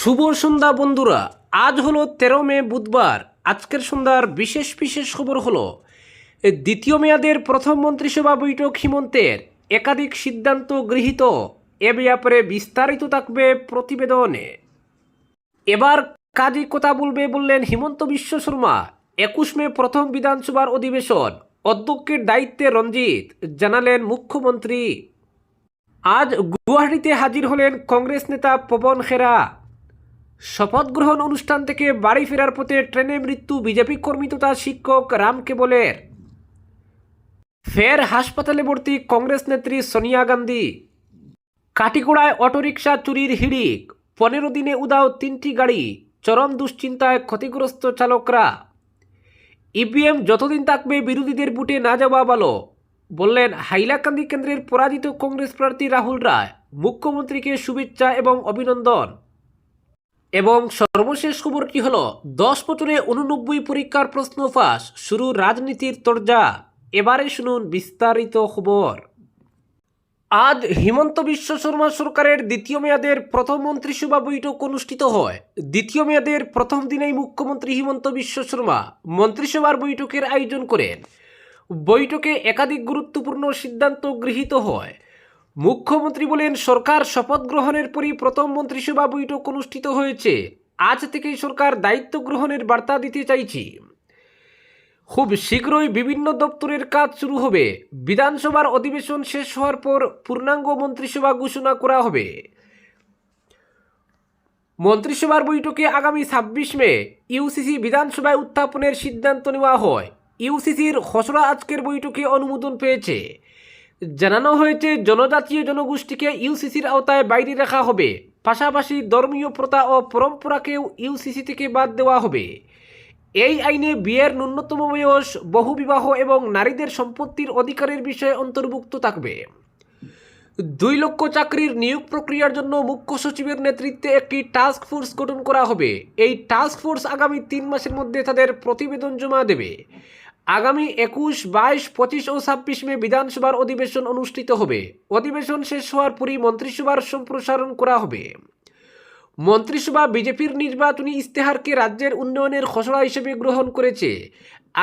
শুভ সন্ধ্যা বন্ধুরা। আজ হলো 13 মে বুধবার। আজকের সন্ধ্যার বিশেষ বিশেষ খবর হলো দ্বিতীয় মেয়াদের প্রথম মন্ত্রিসভা বৈঠক হিমন্তের, একাধিক সিদ্ধান্ত গৃহীত। এ ব্যাপারে বিস্তারিত থাকবে প্রতিবেদনে। এবার কাজে কথা বললেন হিমন্ত বিশ্ব শর্মা। 21 মে প্রথম বিধানসভার অধিবেশন, অধ্যক্ষের দায়িত্বে রঞ্জিত, জানালেন মুখ্যমন্ত্রী। আজ গুয়াহাটিতে হাজির হলেন কংগ্রেস নেতা পবন খেরা। শপথ গ্রহণ অনুষ্ঠান থেকে বাড়ি ফেরার পথে ট্রেনে মৃত্যু বিজেপি কর্মী তথা শিক্ষক রাম কেবলের। ফের হাসপাতালে ভর্তি কংগ্রেস নেত্রী সোনিয়া গান্ধী। কাটিগোড়ায় অটোরিকশা চুরির হিড়িক, 15 দিনে উধাও 3টি গাড়ি, চরম দুশ্চিন্তায় ক্ষতিগ্রস্ত চালকরা। ইভিএম যতদিন থাকবে বিরোধীদের বুটে না যাওয়া ভালো, বললেন হাইলাকান্দি কেন্দ্রের পরাজিত কংগ্রেস প্রার্থী রাহুল রায়। মুখ্যমন্ত্রীকে শুভেচ্ছা এবং অভিনন্দন। এবং সর্বশেষ খবরটি হলো 10 বছরে 89 পরীক্ষার প্রশ্ন ফাঁস, শুরু রাজনীতির তরজা। এবারে শুনুন বিস্তারিত খবর। আজ হিমন্ত বিশ্ব শর্মা সরকারের দ্বিতীয় মেয়াদের প্রথম মন্ত্রিসভা বৈঠক অনুষ্ঠিত হয়। দ্বিতীয় মেয়াদের প্রথম দিনেই মুখ্যমন্ত্রী হিমন্ত বিশ্ব শর্মা মন্ত্রিসভার বৈঠকের আয়োজন করেন। বৈঠকে একাধিক গুরুত্বপূর্ণ সিদ্ধান্ত গৃহীত হয়। মুখ্যমন্ত্রী বলেন, সরকার শপথ গ্রহণের পরই প্রথম মন্ত্রিসভা বৈঠক অনুষ্ঠিত হয়েছে। আজ থেকেই সরকার দায়িত্ব গ্রহণের বার্তা দিতে চাইছি। খুব শীঘ্রই বিভিন্ন দপ্তরের কাজ শুরু হবে। বিধানসভার অধিবেশন শেষ হওয়ার পর পূর্ণাঙ্গ মন্ত্রিসভা ঘোষণা করা হবে। মন্ত্রিসভার বৈঠকে আগামী 26 মে ইউসিসি বিধানসভায় উত্থাপনের সিদ্ধান্ত নেওয়া হয়। ইউসিসির খসড়া আজকের বৈঠকে অনুমোদন পেয়েছে। জানানো হয়েছে, জনজাতীয় জনগোষ্ঠীকে ইউসিসির আওতায় বাইরে রাখা হবে। পাশাপাশি ধর্মীয় প্রথা ও পরম্পরাকেও ইউসিসি থেকে বাদ দেওয়া হবে। এই আইনে বিয়ের ন্যূনতম বয়স, বহুবিবাহ এবং নারীদের সম্পত্তির অধিকারের বিষয়ে অন্তর্ভুক্ত থাকবে। 2 লক্ষ চাকরির নিয়োগ প্রক্রিয়ার জন্য মুখ্য সচিবের নেতৃত্বে একটি টাস্ক ফোর্স গঠন করা হবে। এই টাস্ক ফোর্স আগামী 3 মাসের মধ্যে তাদের প্রতিবেদন জমা দেবে। আগামী 21, 22, 25 ও 26 মে বিধানসভার অধিবেশন অনুষ্ঠিত হবে। অধিবেশন শেষ হওয়ার পরই মন্ত্রিসভার সম্প্রসারণ করা হবে। মন্ত্রিসভা বিজেপির নির্বাচনী ইস্তেহারকে রাজ্যের উন্নয়নের খসড়া হিসেবে গ্রহণ করেছে।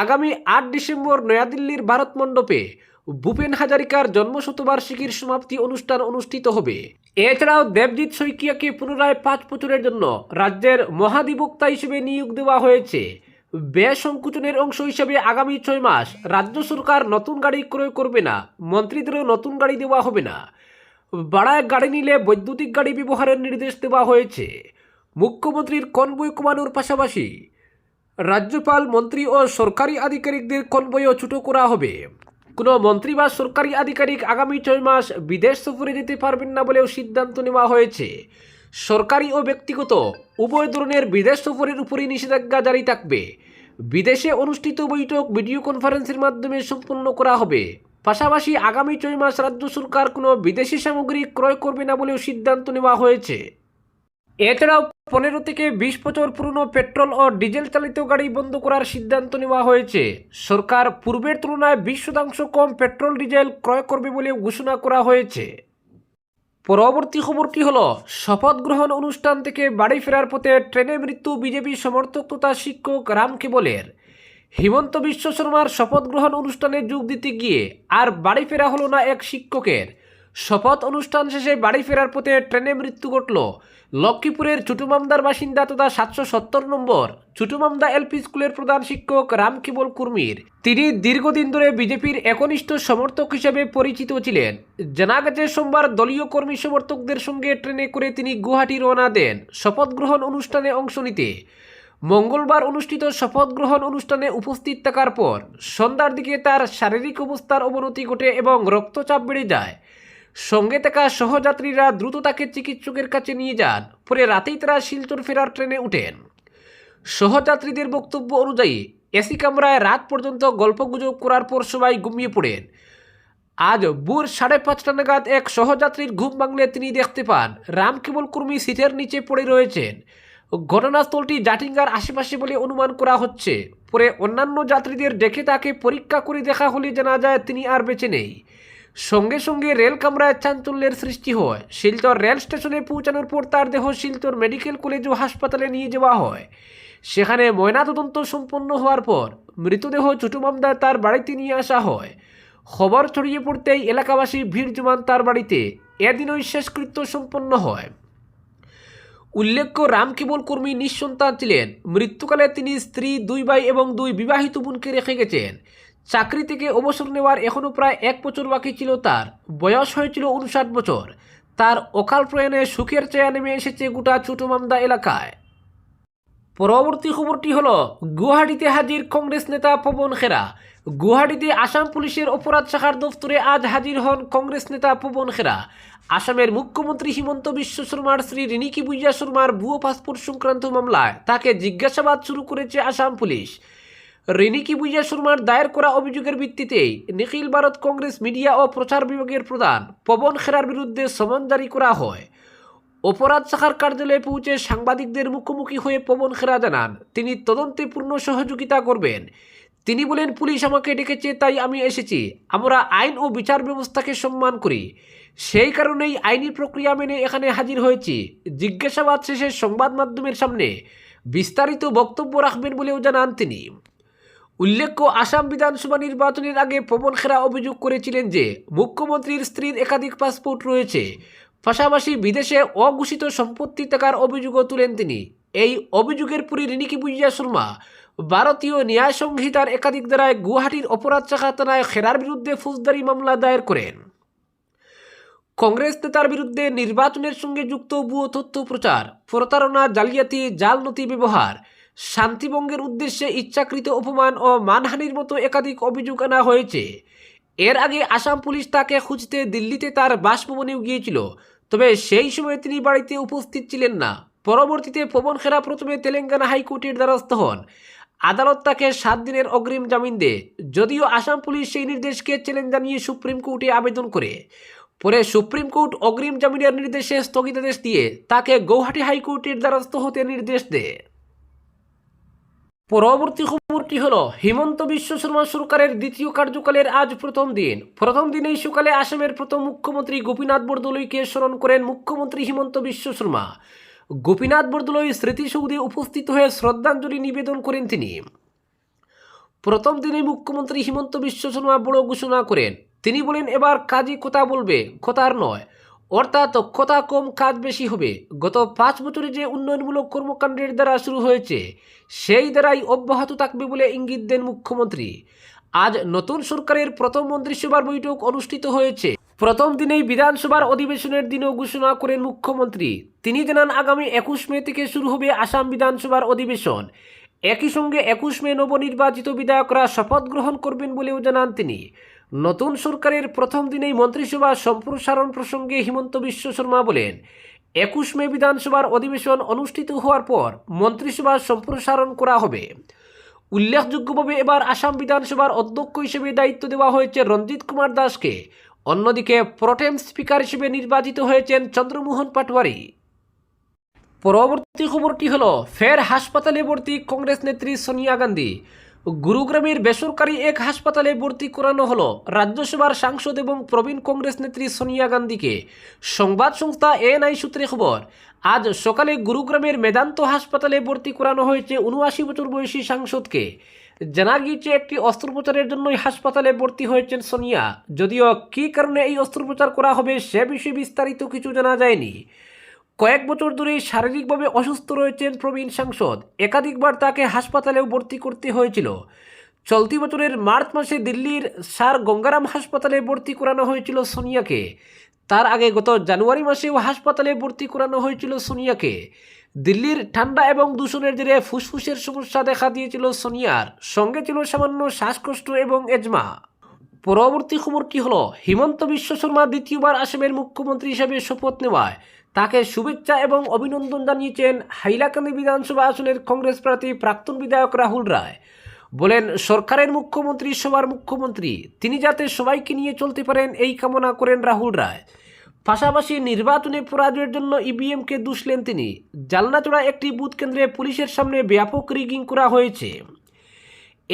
আগামী 8 ডিসেম্বর নয়াদিল্লির ভারত মণ্ডপে ভূপেন হাজারিকার জন্মশতবার্ষিকীর সমাপ্তি অনুষ্ঠান অনুষ্ঠিত হবে। এছাড়াও দেবজিৎ শইকিয়াকে পুনরায় 5 বছরের জন্য রাজ্যের মহাধিবক্তা হিসেবে নিয়োগ দেওয়া হয়েছে। ব্যয় সংকোচনের অংশ হিসেবে আগামী 6 মাস রাজ্য সরকার নতুন গাড়ি ক্রয় করবে না। মন্ত্রীদেরও নতুন গাড়ি দেওয়া হবে না। ভাড়ায় গাড়ি নিলে বৈদ্যুতিক গাড়ি ব্যবহারের নির্দেশ দেওয়া হয়েছে। মুখ্যমন্ত্রীর কনভয় কমানোর পাশাপাশি রাজ্যপাল, মন্ত্রী ও সরকারি আধিকারিকদের কনভয়ও ছোট করা হবে। কোনো মন্ত্রী বা সরকারি আধিকারিক আগামী 6 মাস বিদেশ সফরে যেতে পারবেন না বলেও সিদ্ধান্ত নেওয়া হয়েছে। সরকারি ও ব্যক্তিগত উভয় ধরনের বিদেশ সফরের উপরই নিষেধাজ্ঞা জারি থাকবে। বিদেশে অনুষ্ঠিত বৈঠক ভিডিও কনফারেন্সের মাধ্যমে সম্পন্ন করা হবে। পাশাপাশি আগামী 6 মাস রাজ্য সরকার কোনো বিদেশি সামগ্রী ক্রয় করবে না বলেও সিদ্ধান্ত নেওয়া হয়েছে। এছাড়াও 15 থেকে 20 বছর পুরনো পেট্রোল ও ডিজেল চালিত গাড়ি বন্ধ করার সিদ্ধান্ত নেওয়া হয়েছে। সরকার পূর্বের তুলনায় 20% কম পেট্রোল ডিজেল ক্রয় করবে বলে ঘোষণা করা হয়েছে। পরবর্তী খবরটি হলো, শপথ গ্রহণ অনুষ্ঠান থেকে বাড়ি ফেরার পথে ট্রেনে মৃত্যু বিজেপি সমর্থক তথা শিক্ষক রাম কেবলের। হিমন্ত বিশ্ব শর্মার শপথ গ্রহণ অনুষ্ঠানে যোগ দিতে গিয়ে আর বাড়ি ফেরা হলো না এক শিক্ষকের। শপথ অনুষ্ঠান শেষে বাড়ি ফেরার পথে ট্রেনে মৃত্যু ঘটল লক্ষ্মীপুরের চুটুমামদার বাসিন্দা তথা 770 নম্বর চুটুমামদা এলপি স্কুলের প্রধান শিক্ষক রাম কেবল কুর্মীর। তিনি দীর্ঘদিন ধরে বিজেপির একনিষ্ঠ সমর্থক হিসেবে পরিচিত ছিলেন। জানা গেছে, সোমবার দলীয় কর্মী সমর্থকদের সঙ্গে ট্রেনে করে তিনি গুয়াহাটি রওনা দেন শপথ গ্রহণ অনুষ্ঠানে অংশ নিতে। মঙ্গলবার অনুষ্ঠিত শপথ গ্রহণ অনুষ্ঠানে উপস্থিত থাকার পর সন্ধ্যার দিকে তার শারীরিক অবস্থার অবনতি ঘটে এবং রক্তচাপ বেড়ে যায়। সঙ্গে থাকা সহযাত্রীরা দ্রুত তাকে চিকিৎসকের কাছে নিয়ে যান। পরে রাতেই তারা শিলচর ফেরার ট্রেনে উঠেন। সহযাত্রীদের বক্তব্য অনুযায়ী এসি কামরায় রাত পর্যন্ত গল্পগুজব করার পর সবাই ঘুমিয়ে পড়েন। আজ ভোর 5:30 নাগাদ এক সহযাত্রীর ঘুম ভাঙলে তিনি দেখতে পান রাম কেবল কুর্মী সিটের নিচে পড়ে রয়েছেন। ঘটনাস্থলটি জাটিঙ্গার আশেপাশে বলে অনুমান করা হচ্ছে। পরে অন্যান্য যাত্রীদের ডেকে তাকে পরীক্ষা করে দেখা হলে জানা যায় তিনি আর বেঁচে নেই। সঙ্গে সঙ্গে রেল কামরায় চাঞ্চল্যের সৃষ্টি হয়। শিলচর রেল স্টেশনে পৌঁছানোর পর তার দেহ শিলচর মেডিকেল কলেজ ও হাসপাতালে নিয়ে যাওয়া হয়। সেখানে ময়নাতদন্ত সম্পন্ন হওয়ার পর মৃতদেহ ছোটু মামদা তার বাড়িতে নিয়ে আসা হয়। খবর ছড়িয়ে পড়তেই এলাকাবাসী ভিড় জমান তার বাড়িতে। এদিনই শেষকৃত্য সম্পন্ন হয়। উল্লেখ্য, রাম কেবল কর্মী নিঃসন্তান ছিলেন। মৃত্যুকালে তিনি স্ত্রী, 2 ভাই এবং 2 বিবাহিত বোনকে রেখে গেছেন। চাকরি থেকে অবসর নেওয়ার এখনও প্রায় 1 বছর বাকি ছিল তার। বয়স হয়েছিল 59 বছর। তার অকাল প্রয়াণে সুখের ছায়া নেমে এসেছে গোটা ছোটু মামদা এলাকায়। পরবর্তী খবরটি হলো, গুয়াহাটিতে হাজির কংগ্রেস নেতা পবন খেরা। গুয়াহাটিতে আসাম পুলিশের অপরাধ শাখার দফতরে আজ হাজির হন কংগ্রেস নেতা পবন খেরা। আসামের মুখ্যমন্ত্রী হিমন্ত বিশ্ব শর্মার স্ত্রী রিনিকি বুইজা শর্মার ভুয়ো পাসপোর্ট সংক্রান্ত মামলায় তাকে জিজ্ঞাসাবাদ শুরু করেছে আসাম পুলিশ। রিনিকি বুইজা শর্মার দায়ের করা অভিযোগের ভিত্তিতেই নিখিল ভারত কংগ্রেস মিডিয়া ও প্রচার বিভাগের প্রধান পবন খেরার বিরুদ্ধে সমন জারি করা হয়। অপরাধ শাখার কার্যালয়ে পৌঁছে সাংবাদিকদের মুখোমুখি হয়ে পবন খেরা জানান তিনি তদন্তে পূর্ণ সহযোগিতা করবেন। তিনি বলেন, পুলিশ আমাকে ডেকেছে তাই আমি এসেছি। আমরা আইন ও বিচার ব্যবস্থাকে সম্মান করি, সেই কারণেই আইনি প্রক্রিয়া মেনে এখানে হাজির হয়েছি। জিজ্ঞাসাবাদ শেষে সংবাদ মাধ্যমের সামনে বিস্তারিত বক্তব্য রাখবেন বলেও জানান তিনি। উল্লেখ্য, আসাম বিধানসভা নির্বাচনের আগে পবন খেরা অভিযোগ করেছিলেন যে মুখ্যমন্ত্রীর স্ত্রীর একাধিক পাসপোর্ট রয়েছে। পাশাপাশি বিদেশে অঘোষিত সম্পত্তি থাকার অভিযোগও তুলেন তিনি। এই অভিযোগের পরই রিনিকি বুইজা শর্মা ভারতীয় ন্যায় সংহিতার একাধিক ধারায় গুয়াহাটির অপরাধ শাখা থানায় খেরার বিরুদ্ধে ফৌজদারি মামলা দায়ের করেন। কংগ্রেস নেতার বিরুদ্ধে নির্বাচনের সঙ্গে যুক্ত ভুয়ো তথ্য প্রচার, প্রতারণা, জালিয়াতি, জাল নথি ব্যবহার, শান্তিভঙ্গের উদ্দেশ্যে ইচ্ছাকৃত অপমান ও মানহানির মতো একাধিক অভিযোগ আনা হয়েছে। এর আগে আসাম পুলিশ তাকে খুঁজতে দিল্লিতে তার বাসভবনেও গিয়েছিল, তবে সেই সময় তিনি বাড়িতে উপস্থিত ছিলেন না। পরবর্তীতে পবন খেরা প্রথমে তেলেঙ্গানা হাইকোর্টের দ্বারস্থ হন। আদালত তাকে 7 দিনের অগ্রিম জামিন দেয়। যদিও আসাম পুলিশ সেই নির্দেশকে চ্যালেঞ্জ জানিয়ে সুপ্রিম কোর্টে আবেদন করে। পরে সুপ্রিম কোর্ট অগ্রিম জামিনের নির্দেশে স্থগিতাদেশ দিয়ে তাকে গৌহাটি হাইকোর্টের দ্বারস্থ হতে নির্দেশ দেয়। পরবর্তী খবরটি হলো, হিমন্ত বিশ্ব শর্মা সরকারের দ্বিতীয় কার্যকালের আজ প্রথম দিন। প্রথম দিনেই সকালে আসামের প্রথম মুখ্যমন্ত্রী গোপীনাথ বরদলৈকে স্মরণ করেন মুখ্যমন্ত্রী হিমন্ত বিশ্ব শর্মা। গোপীনাথ বরদলৈ স্মৃতিসৌধে উপস্থিত হয়ে শ্রদ্ধাঞ্জলি নিবেদন করেন তিনি। প্রথম দিনে মুখ্যমন্ত্রী হিমন্ত বিশ্ব শর্মা বড় ঘোষণা করেন। তিনি বলেন, এবার কাজই কথা বলবে, কথার নয়। অর্থাৎ কথা কম, কাজ বেশি হবে। গত 5 বছরে যে উন্নয়নমূলক কর্মকাণ্ডের দ্বারা শুরু হয়েছে সেই দ্বারাই অব্যাহত থাকবে বলে ইঙ্গিত দেন মুখ্যমন্ত্রী। আজ নতুন সরকারের প্রথম মন্ত্রিসভার বৈঠক অনুষ্ঠিত হয়েছে। প্রথম দিনেই বিধানসভার অধিবেশনের দিনও ঘোষণা করেন মুখ্যমন্ত্রী। তিনি জানান, আগামী 21 মে থেকে শুরু হবে আসাম বিধানসভার অধিবেশন। একই সঙ্গে 21 মে নবনির্বাচিত বিধায়করা শপথ গ্রহণ করবেন বলেও জানান তিনি। নতুন সরকারের প্রথম দিনেই মন্ত্রিসভা সম্প্রসারণ প্রসঙ্গে হিমন্ত বিশ্ব শর্মা বলেন, 21 মে বিধানসভার অধিবেশন অনুষ্ঠিত হওয়ার পর মন্ত্রিসভা সম্প্রসারণ করা হবে। উল্লেখযোগ্যভাবে এবার আসাম বিধানসভার অধ্যক্ষ হিসেবে দায়িত্ব দেওয়া হয়েছে রঞ্জিত কুমার দাসকে। অন্যদিকে প্রোটেম স্পিকার হিসেবে নির্বাচিত হয়েছেন চন্দ্রমোহন পাটোয়ারি। পরবর্তী খবরটি হলো, ফের হাসপাতালে ভর্তি কংগ্রেস নেত্রী সোনিয়া গান্ধী। গুরুগ্রামের বেসরকারি এক হাসপাতালে ভর্তি করানো হলো রাজ্যসভার সাংসদ এবং প্রবীণ কংগ্রেস নেত্রী সোনিয়া গান্ধীকে। সংবাদ সংস্থা এএনআই সূত্রে খবর, আজ সকালে গুরুগ্রামের মেদান্ত হাসপাতালে ভর্তি করানো হয়েছে 79 বছর বয়সী সাংসদকে। জানা গিয়েছে একটি অস্ত্রোপচারের জন্যই হাসপাতালে ভর্তি হয়েছেন সোনিয়া। যদিও কী কারণে এই অস্ত্রোপচার করা হবে সে বিষয়ে বিস্তারিত কিছু জানা যায়নি। কয়েক বছর ধরেই শারীরিকভাবে অসুস্থ রয়েছেন প্রবীণ সাংসদ। একাধিকবার তাকে হাসপাতালেও ভর্তি করতে হয়েছিল। চলতি বছরের মার্চ মাসে দিল্লির স্যার গঙ্গারাম হাসপাতালে ভর্তি করানো হয়েছিল সোনিয়াকে। তার আগে গত জানুয়ারি মাসেও হাসপাতালে ভর্তি করানো হয়েছিল সোনিয়াকে। দিল্লির ঠান্ডা এবং দূষণের জেরে ফুসফুসের সমস্যা দেখা দিয়েছিল সোনিয়ার। সঙ্গে ছিল সামান্য শ্বাসকষ্ট এবং এজমা। পরবর্তী খবরটি হলো, হিমন্ত বিশ্ব শর্মা দ্বিতীয়বার আসামের মুখ্যমন্ত্রী হিসেবে শপথ নেওয়ায় তাকে শুভেচ্ছা এবং অভিনন্দন জানিয়েছেন হাইলাকান্দি বিধানসভা আসনের কংগ্রেস প্রার্থী প্রাক্তন বিধায়ক রাহুল রায়। বলেন, সরকারের মুখ্যমন্ত্রী সবার মুখ্যমন্ত্রী, তিনি যাতে সবাইকে নিয়ে চলতে পারেন এই কামনা করেন রাহুল রায়। পাশাপাশি নির্বাচনে পরাজয়ের জন্য ইভিএমকে দুষলেন তিনি। জালনাচড়া একটি বুথ কেন্দ্রে পুলিশের সামনে ব্যাপক রিগিং করা হয়েছে।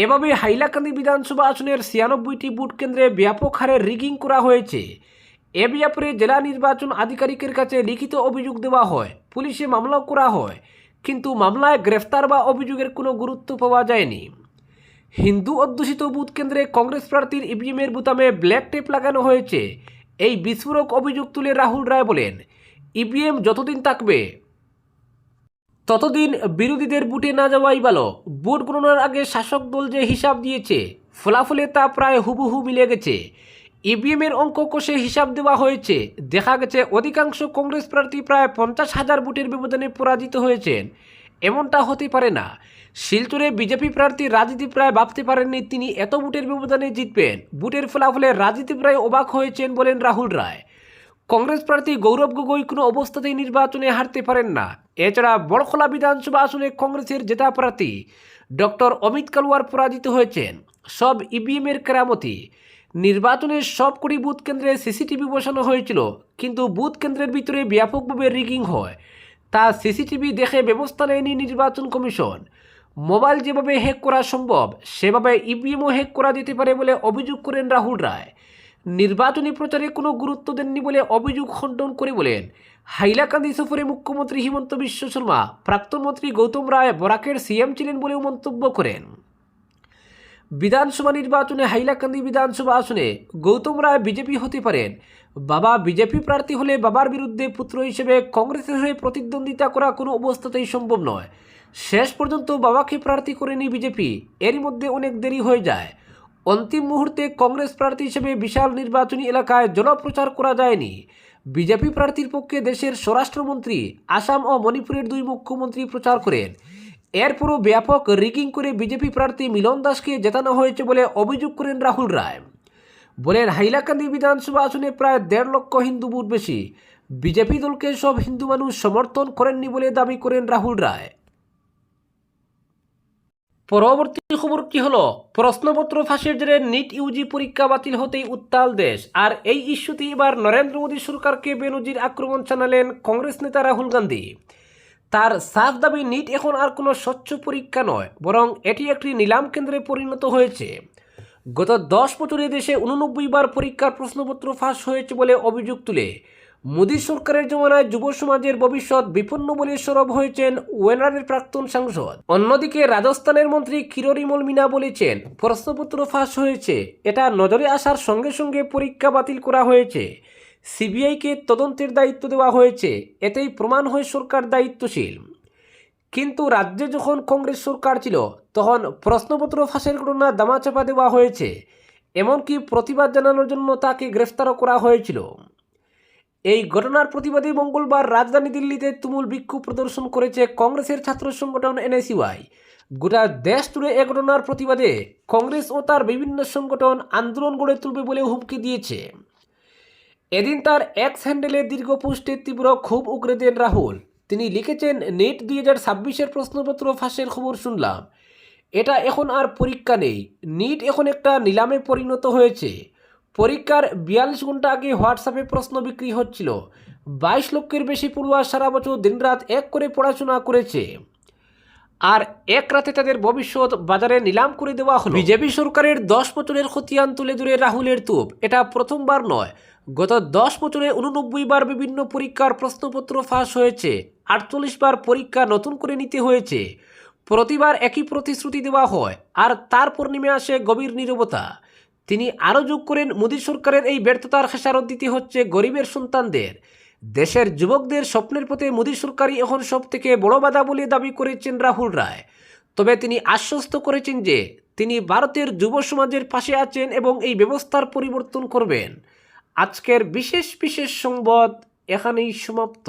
এভাবে হাইলাকান্দি বিধানসভা আসনের 96টি ভোট কেন্দ্রে ব্যাপক হারে রিগিং করা হয়েছে। এ ব্যাপারে জেলা নির্বাচন আধিকারিকের কাছে লিখিত অভিযোগ দেওয়া হয়, পুলিশে মামলাও করা হয়, কিন্তু মামলায় গ্রেফতার বা অভিযোগের কোনো গুরুত্ব পাওয়া যায়নি। হিন্দু অধ্যুষিত বুথ কেন্দ্রে কংগ্রেস প্রার্থীর ইভিএমের বোতামে ব্ল্যাক টেপ লাগানো হয়েছে, এই বিস্ফোরক অভিযোগ তুলে রাহুল রায় বলেন, ইভিএম যতদিন থাকবে ততদিন বিরোধীদের বুটে না যাওয়াই ভালো। ভোট গণনার আগে শাসক দল যে হিসাব দিয়েছে, ফলাফলে তা প্রায় হুবহু মিলে গেছে। ইভিএমের অঙ্ক কষে হিসাব দেওয়া হয়েছে, দেখা গেছে অধিকাংশ কংগ্রেস প্রার্থী প্রায় 50,000 ভোটের ব্যবধানে পরাজিত হয়েছেন। এমনটা হতে পারে না। শিলচরে বিজেপি প্রার্থী রাজদীপ রায় ভাবতে পারেননি তিনি এত ভোটের ব্যবধানে জিতবেন। ভোটের ফলাফলে রাজদীপ রায় অবাক হয়েছেন বলেন রাহুল রায়। কংগ্রেস প্রার্থী গৌরব গগৈ কোনো অবস্থাতেই নির্বাচনে হারতে পারেন না। এছাড়া বড়খলা বিধানসভা আসনে কংগ্রেসের জেতা প্রার্থী ডক্টর অমিত কালওয়ার পরাজিত হয়েছেন। সব ইভিএমের কেরামতি। নির্বাচনের সবকটি বুথ কেন্দ্রে সিসিটিভি বসানো হয়েছিল, কিন্তু বুথ কেন্দ্রের ভিতরে ব্যাপকভাবে রিগিং হয়, তা সিসিটিভি দেখে ব্যবস্থা নেয়নি নির্বাচন কমিশন। মোবাইল যেভাবে হ্যাক করা সম্ভব, সেভাবে ইভিএমও হ্যাক করা যেতে পারে বলে অভিযোগ করেন রাহুল রায়। নির্বাচনী প্রচারে কোনো গুরুত্ব দেননি বলে অভিযোগ খণ্ডন করে বলেন, হাইলাকান্দি সফরে মুখ্যমন্ত্রী হিমন্ত বিশ্ব শর্মা, প্রাক্তন মন্ত্রী গৌতম রায় বরাকের সিএম ছিলেন বলেও মন্তব্য করেন। বিধানসভা নির্বাচনে হাইলাকান্দি বিধানসভা আসনে গৌতম রায় বিজেপি হতে পারেন। বাবা বিজেপি প্রার্থী হলে বাবার বিরুদ্ধে পুত্র হিসেবে কংগ্রেসের হয়ে প্রতিদ্বন্দ্বিতা করা কোনো অবস্থাতেই সম্ভব নয়। শেষ পর্যন্ত বাবাকে প্রার্থী করেনি বিজেপি, এরই মধ্যে অনেক দেরি হয়ে যায়। অন্তিম মুহূর্তে কংগ্রেস প্রার্থী হিসেবে বিশাল নির্বাচনী এলাকায় জনপ্রচার করা যায়নি। বিজেপি প্রার্থীর পক্ষে দেশের স্বরাষ্ট্রমন্ত্রী, আসাম ও মণিপুরের 2 মুখ্যমন্ত্রী প্রচার করেন। এরপরও ব্যাপক রিগিং করে বিজেপি প্রার্থী মিলন দাসকে জেতানো হয়েছে বলে অভিযোগ করেন রাহুল রায়। বলেন, হাইলাকান্দি বিধানসভা আসনে প্রায় 1.5 লক্ষ হিন্দু ভোট বেশি। বিজেপি দলকে সব হিন্দু মানুষ সমর্থন করেননি বলে দাবি করেন রাহুল রায়। পরবর্তী খবর কি হলো, প্রশ্নপত্র ফাঁসের জেরে নিট ইউজি পরীক্ষা বাতিল হতেই উত্তাল দেশ। আর এই ইস্যুতে এবার নরেন্দ্র মোদী সরকারকে বেনজির আক্রমণ জানালেন কংগ্রেস নেতা রাহুল গান্ধী। তার সাফ দাবি, নিট এখন আর কোনো স্বচ্ছ পরীক্ষা নয়, বরং এটি একটি নিলাম কেন্দ্রে পরিণত হয়েছে। গত 10 বছরে দেশে 89 বার পরীক্ষার প্রশ্নপত্র ফাঁস হয়েছে বলে অভিযোগ তুলে মোদী সরকারের জমানায় যুব সমাজের ভবিষ্যৎ বিপন্ন বলে সরব হয়েছেন ওয়েনারের প্রাক্তন সাংসদ। অন্যদিকে রাজস্থানের মন্ত্রী কিরোরিমল মিনা বলেছেন, প্রশ্নপত্র ফাঁস হয়েছে, এটা নজরে আসার সঙ্গে সঙ্গে পরীক্ষা বাতিল করা হয়েছে। সিবিআইকে তদন্তের দায়িত্ব দেওয়া হয়েছে, এতেই প্রমাণ হয় সরকার দায়িত্বশীল। কিন্তু রাজ্যে যখন কংগ্রেস সরকার ছিল, তখন প্রশ্নপত্র ফাঁসের ঘটনা দামাচাপা দেওয়া হয়েছে। এমনকি প্রতিবাদ জানানোর জন্য তাকে গ্রেফতারও করা হয়েছিল। এই ঘটনার প্রতিবাদে মঙ্গলবার রাজধানী দিল্লিতে তুমুল বিক্ষোভ প্রদর্শন করেছে কংগ্রেসের ছাত্র সংগঠন এনএসইউআই। গোটা দেশ জুড়ে এ ঘটনার প্রতিবাদে কংগ্রেস ও তার বিভিন্ন সংগঠন আন্দোলন গড়ে তুলবে বলে হুমকি দিয়েছে। এদিন তার এক্স হ্যান্ডেলে দীর্ঘ পোস্টে তীব্র ক্ষোভ উগরে দেন রাহুল। তিনি লিখেছেন, নেট 2026-এর প্রশ্নপত্র ফাঁসের খবর শুনলাম। এটা এখন আর পরীক্ষা নেই, নিট এখন একটা নিলামে পরিণত হয়েছে। পরীক্ষার 42 ঘন্টা আগে হোয়াটসঅ্যাপে প্রশ্ন বিক্রি হচ্ছিল। 22 লক্ষের বেশি পড়ুয়া সারা বছর দিনরাত এক করে পড়াশোনা করেছে, আর এক রাতে তাদের ভবিষ্যৎ বাজারে নিলাম করে দেওয়া হলো। বিজেপি সরকারের 10 বছরের খতিয়ান তুলে ধরে রাহুলের তুপ, এটা প্রথমবার নয়। গত 10 বছরে 89 বার বিভিন্ন পরীক্ষার প্রশ্নপত্র ফাঁস হয়েছে, 48 বার পরীক্ষা নতুন করে নিতে হয়েছে। প্রতিবার একই প্রতিশ্রুতি দেওয়া হয়, আর তারপর নেমে আসে গভীর নীরবতা। তিনি আরও যোগ করেন, মোদী সরকারের এই ব্যর্থতার খেসারত দিতে হচ্ছে গরিবের সন্তানদের। দেশের যুবকদের স্বপ্নের পথে মোদী সরকারই এখন সবথেকে বড় বাধা বলে দাবি করেছেন রাহুল রায়। তবে তিনি আশ্বস্ত করেছেন যে তিনি ভারতের যুব সমাজের পাশে আছেন এবং এই ব্যবস্থার পরিবর্তন করবেন। আজকের বিশেষ সংবাদ এখানেই সমাপ্ত।